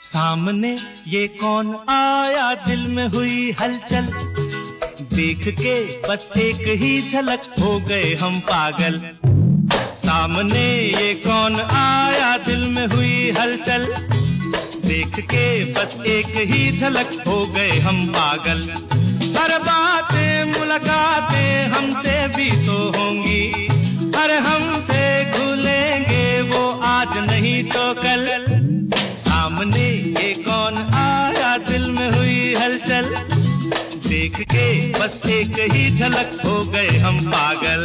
सामने ये कौन आया, दिल में हुई हलचल, देख के बस एक ही झलक हो गए हम पागल। सामने ये कौन आया, दिल में हुई हलचल, देख के बस एक ही झलक हो गए हम पागल। हर बातें मुलाकातें हमसे भी तो होंगी, हर हमसे भूलेंगे वो आज नहीं तो कल। सामने ये कौन आया, दिल में हुई हलचल, देख के बस एक ही झलक हो गए हम पागल।